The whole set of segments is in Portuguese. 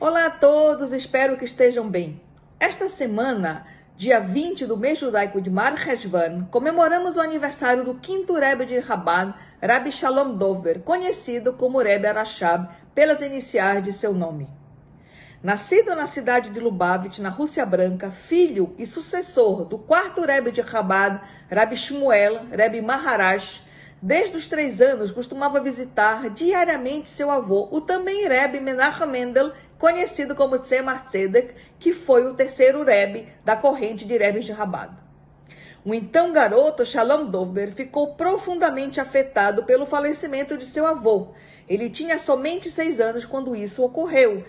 Olá a todos, espero que estejam bem. Esta semana, dia 20 do mês judaico de Mar Cheshvan, comemoramos o aniversário do quinto Rebbe de Chabad, Rabbi Shalom Dovber, conhecido como Rebbe Arashab, pelas iniciais de seu nome. Nascido na cidade de Lubavitch, na Rússia Branca, filho e sucessor do quarto Rebbe de Chabad, Rabbi Shmuel, Rebbe Maharaj, desde os 3 anos costumava visitar diariamente seu avô, o também Rebbe Menachem Mendel, conhecido como Tzemach Tzedek, que foi o terceiro Rebbe da corrente de Rebbes de Chabad. O então garoto Shalom Dovber ficou profundamente afetado pelo falecimento de seu avô. Ele tinha somente 6 anos quando isso ocorreu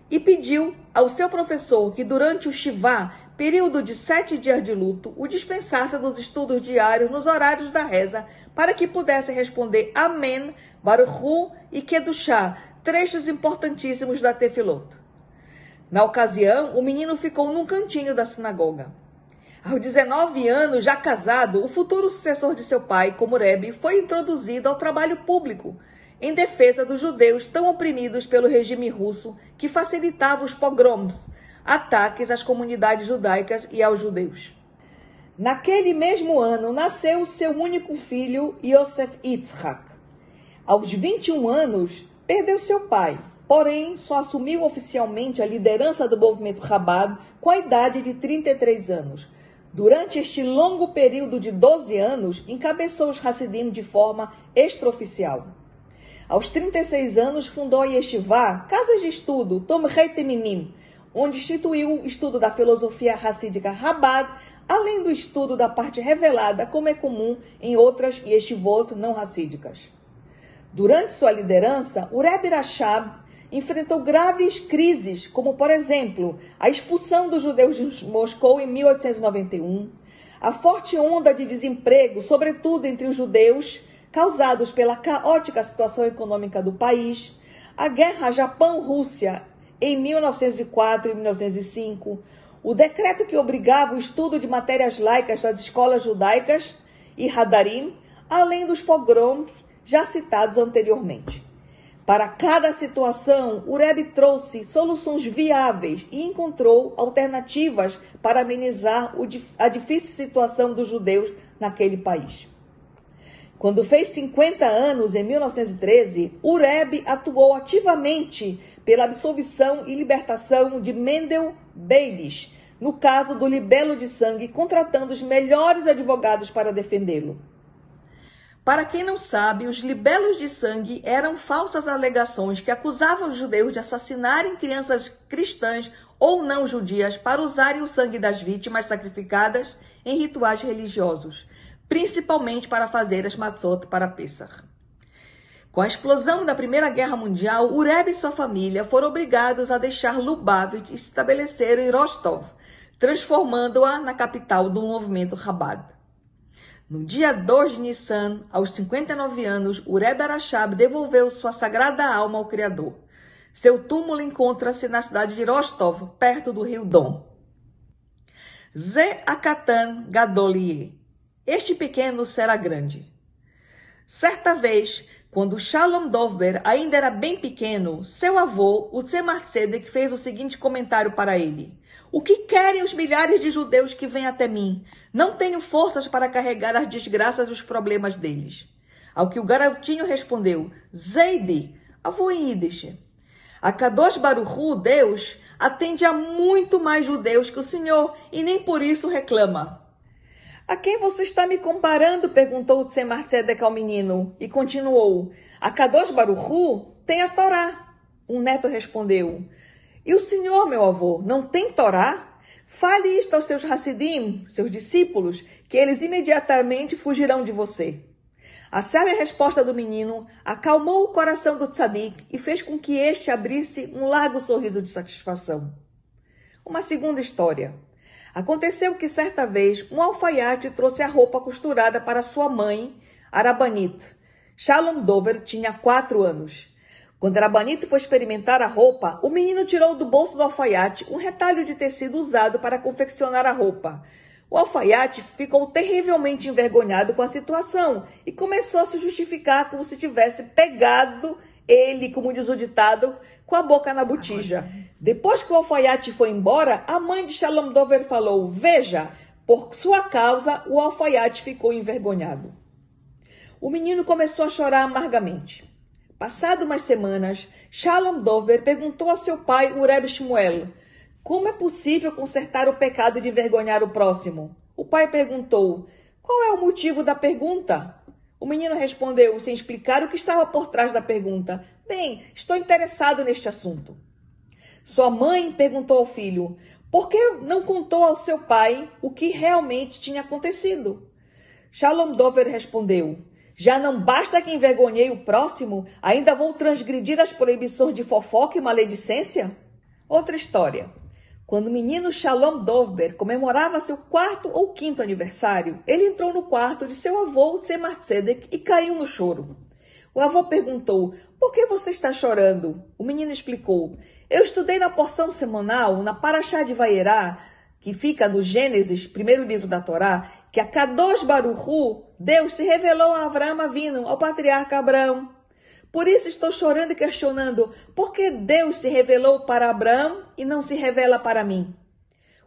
e pediu ao seu professor que durante o Shivá, período de 7 dias de luto, o dispensasse dos estudos diários nos horários da reza para que pudesse responder Amém, Baruch Hu e Kedushá, trechos importantíssimos da Tefilot. Na ocasião, o menino ficou num cantinho da sinagoga. Aos 19 anos, já casado, o futuro sucessor de seu pai, como Rebbe, foi introduzido ao trabalho público, em defesa dos judeus tão oprimidos pelo regime russo, que facilitava os pogroms, ataques às comunidades judaicas e aos judeus. Naquele mesmo ano, nasceu seu único filho, Yosef Yitzhak. Aos 21 anos, perdeu seu pai, porém só assumiu oficialmente a liderança do movimento Chabad com a idade de 33 anos. Durante este longo período de 12 anos, encabeçou os Hassidim de forma extraoficial. Aos 36 anos, fundou a Yeshivá, casas de estudo, Tomchei Temimim, onde instituiu o estudo da filosofia hassídica Chabad, além do estudo da parte revelada, como é comum em outras yeshivot não hassídicas. Durante sua liderança, o Rebbe Arashab enfrentou graves crises, como, por exemplo, a expulsão dos judeus de Moscou em 1891, a forte onda de desemprego, sobretudo entre os judeus, causados pela caótica situação econômica do país, a guerra Japão-Rússia em 1904 e 1905, o decreto que obrigava o estudo de matérias laicas das escolas judaicas e Hadarim, além dos pogroms já citados anteriormente. Para cada situação, o Rebbe trouxe soluções viáveis e encontrou alternativas para amenizar a difícil situação dos judeus naquele país. Quando fez 50 anos, em 1913, o Rebbe atuou ativamente pela absolvição e libertação de Mendel Beilis, no caso do libelo de sangue, contratando os melhores advogados para defendê-lo. Para quem não sabe, os libelos de sangue eram falsas alegações que acusavam os judeus de assassinarem crianças cristãs ou não judias para usarem o sangue das vítimas sacrificadas em rituais religiosos, principalmente para fazer as matzot para Pesach. Com a explosão da Primeira Guerra Mundial, o Rebbe e sua família foram obrigados a deixar Lubavitch e se estabeleceram em Rostov, transformando-a na capital do movimento Chabad. No dia 2 de Nissan, aos 59 anos, o Rebbe Arashab devolveu sua sagrada alma ao Criador. Seu túmulo encontra-se na cidade de Rostov, perto do rio Don. Ze Akatan Gadoliye. Este pequeno será grande. Certa vez, quando Shalom Dovber ainda era bem pequeno, seu avô, o Tzemach Tzedek, fez o seguinte comentário para ele: "O que querem os milhares de judeus que vêm até mim? Não tenho forças para carregar as desgraças e os problemas deles." Ao que o garotinho respondeu: "Zeidi, avô em Yiddish, a Kadosh Baruch Hu, Deus, atende a muito mais judeus que o senhor e nem por isso reclama." "A quem você está me comparando?" perguntou o Tzemach Tzedek ao menino e continuou: "A Kadosh Baruch Hu tem a Torá." Um neto respondeu: "E o senhor, meu avô, não tem Torá? Fale isto aos seus Hassidim, seus discípulos, que eles imediatamente fugirão de você." A sábia resposta do menino acalmou o coração do tzadik e fez com que este abrisse um largo sorriso de satisfação. Uma segunda história. Aconteceu que certa vez um alfaiate trouxe a roupa costurada para sua mãe, Arabanit. Shalom Dovber tinha 4 anos. Quando Arabanit foi experimentar a roupa, o menino tirou do bolso do alfaiate um retalho de tecido usado para confeccionar a roupa. O alfaiate ficou terrivelmente envergonhado com a situação e começou a se justificar como se tivesse pegado ele, como diz o ditado, com a boca na botija. Depois que o alfaiate foi embora, a mãe de Shalom Dover falou: veja, por sua causa o alfaiate ficou envergonhado. O menino começou a chorar amargamente. Passado umas semanas, Shalom Dover perguntou a seu pai, o Rebbe Shmuel, como é possível consertar o pecado de envergonhar o próximo? O pai perguntou: qual é o motivo da pergunta? O menino respondeu, sem explicar o que estava por trás da pergunta: bem, estou interessado neste assunto. Sua mãe perguntou ao filho: por que não contou ao seu pai o que realmente tinha acontecido? Shalom Dover respondeu: já não basta que envergonhei o próximo, ainda vou transgredir as proibições de fofoca e maledicência? Outra história. Quando o menino Shalom Dover comemorava seu 4º ou 5º aniversário, ele entrou no quarto de seu avô, Tzemar Tzedek, e caiu no choro. O avô perguntou: por que você está chorando? O menino explicou: eu estudei na porção semanal, na Parashá de Vaierá, que fica no Gênesis, primeiro livro da Torá, que a Kadosh Baruch Hu, Deus se revelou a Avraham Avinu, ao patriarca Abraão. Por isso estou chorando e questionando, por que Deus se revelou para Abraão e não se revela para mim?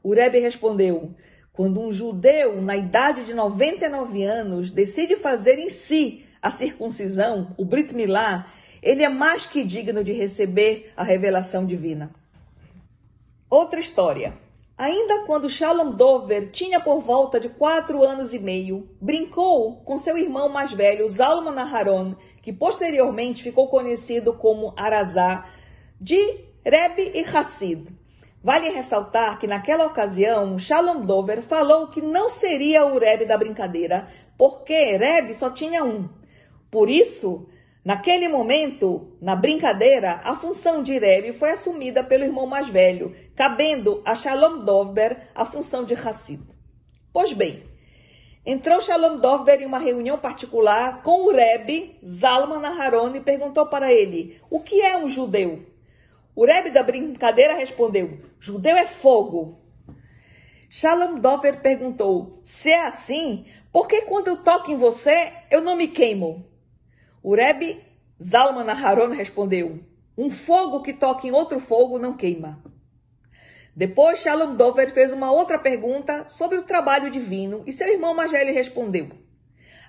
O Rebbe respondeu: quando um judeu, na idade de 99 anos, decide fazer em si a circuncisão, o Brit Milá, ele é mais que digno de receber a revelação divina. Outra história. Ainda quando Shalom Dover tinha por volta de 4 anos e meio, brincou com seu irmão mais velho, Zalman Aharon, que posteriormente ficou conhecido como Arazá, de Rebbe e Hassid. Vale ressaltar que naquela ocasião, Shalom Dover falou que não seria o Rebbe da brincadeira, porque Rebbe só tinha um. Por isso, naquele momento, na brincadeira, a função de Rebbe foi assumida pelo irmão mais velho, cabendo a Shalom Dover a função de Hassid. Pois bem, entrou Shalom Dover em uma reunião particular com o Rebbe Zalman Aharon e perguntou para ele: o que é um judeu? O Rebbe da brincadeira respondeu: judeu é fogo. Shalom Dover perguntou: se é assim, por que quando eu toco em você, eu não me queimo? O Rebbe Zalman Aharon respondeu: um fogo que toca em outro fogo não queima. Depois, Shalom Dover fez uma outra pergunta sobre o trabalho divino e seu irmão mais velho respondeu.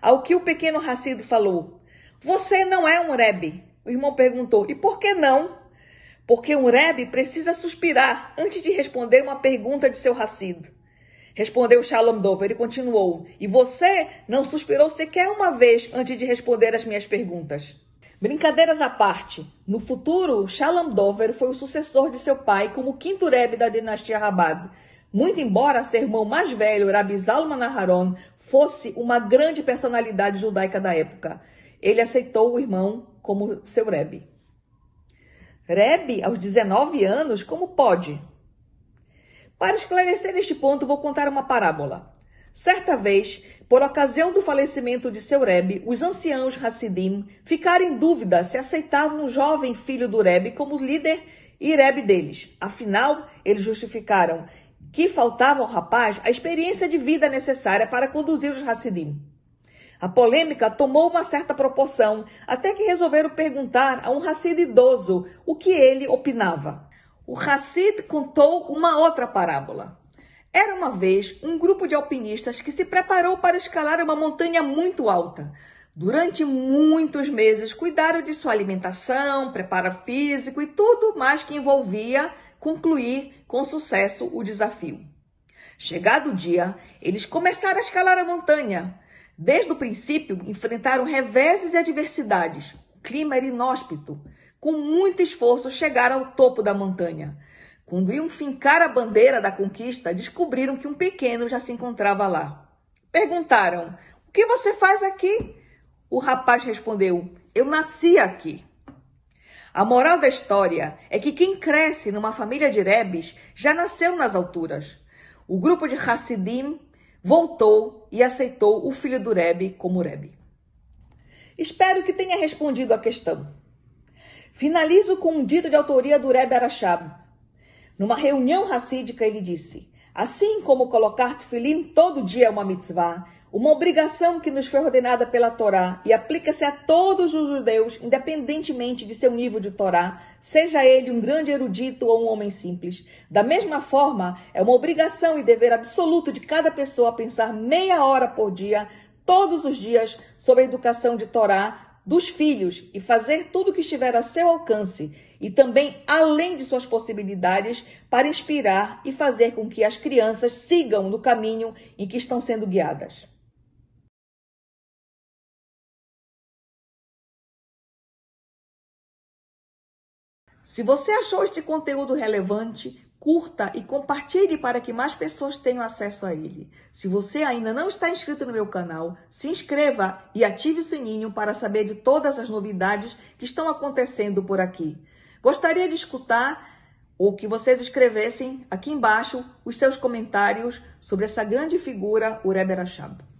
Ao que o pequeno Hassid falou: você não é um Rebbe. O irmão perguntou: e por que não? Porque um Rebbe precisa suspirar antes de responder uma pergunta de seu Hassid. Respondeu Shalom Dover e continuou: e você não suspirou sequer uma vez antes de responder as minhas perguntas. Brincadeiras à parte, no futuro, Shalom Dover foi o sucessor de seu pai como o 5º Rebbe da dinastia Chabad, muito embora seu irmão mais velho, Rabbi Zalman Aharon, fosse uma grande personalidade judaica da época. Ele aceitou o irmão como seu Rebbe. Rebbe, aos 19 anos, como pode? Para esclarecer este ponto, vou contar uma parábola. Certa vez, por ocasião do falecimento de seu Rebbe, os anciãos Hassidim ficaram em dúvida se aceitavam o jovem filho do Rebbe como líder e Rebbe deles. Afinal, eles justificaram que faltava ao rapaz a experiência de vida necessária para conduzir os Hassidim. A polêmica tomou uma certa proporção, até que resolveram perguntar a um Hassid idoso o que ele opinava. O Hassid contou uma outra parábola. Era uma vez um grupo de alpinistas que se preparou para escalar uma montanha muito alta. Durante muitos meses cuidaram de sua alimentação, preparo físico e tudo mais que envolvia concluir com sucesso o desafio. Chegado o dia, eles começaram a escalar a montanha. Desde o princípio, enfrentaram reveses e adversidades. O clima era inóspito. Com muito esforço, chegaram ao topo da montanha. Quando iam fincar a bandeira da conquista, descobriram que um pequeno já se encontrava lá. Perguntaram: o que você faz aqui? O rapaz respondeu: eu nasci aqui. A moral da história é que quem cresce numa família de Rebbes já nasceu nas alturas. O grupo de Hassidim voltou e aceitou o filho do Rebbe como Rebbe. Espero que tenha respondido a questão. Finalizo com um dito de autoria do Rebbe Arashab. Numa reunião racídica, ele disse: assim como colocar tefilim todo dia é uma mitzvah, uma obrigação que nos foi ordenada pela Torá e aplica-se a todos os judeus, independentemente de seu nível de Torá, seja ele um grande erudito ou um homem simples. Da mesma forma, é uma obrigação e dever absoluto de cada pessoa pensar meia hora por dia, todos os dias, sobre a educação de Torá dos filhos e fazer tudo o que estiver a seu alcance e também além de suas possibilidades para inspirar e fazer com que as crianças sigam no caminho em que estão sendo guiadas. Se você achou este conteúdo relevante, curta e compartilhe para que mais pessoas tenham acesso a ele. Se você ainda não está inscrito no meu canal, se inscreva e ative o sininho para saber de todas as novidades que estão acontecendo por aqui. Gostaria de escutar ou que vocês escrevessem aqui embaixo os seus comentários sobre essa grande figura, o Rebbe Rashab.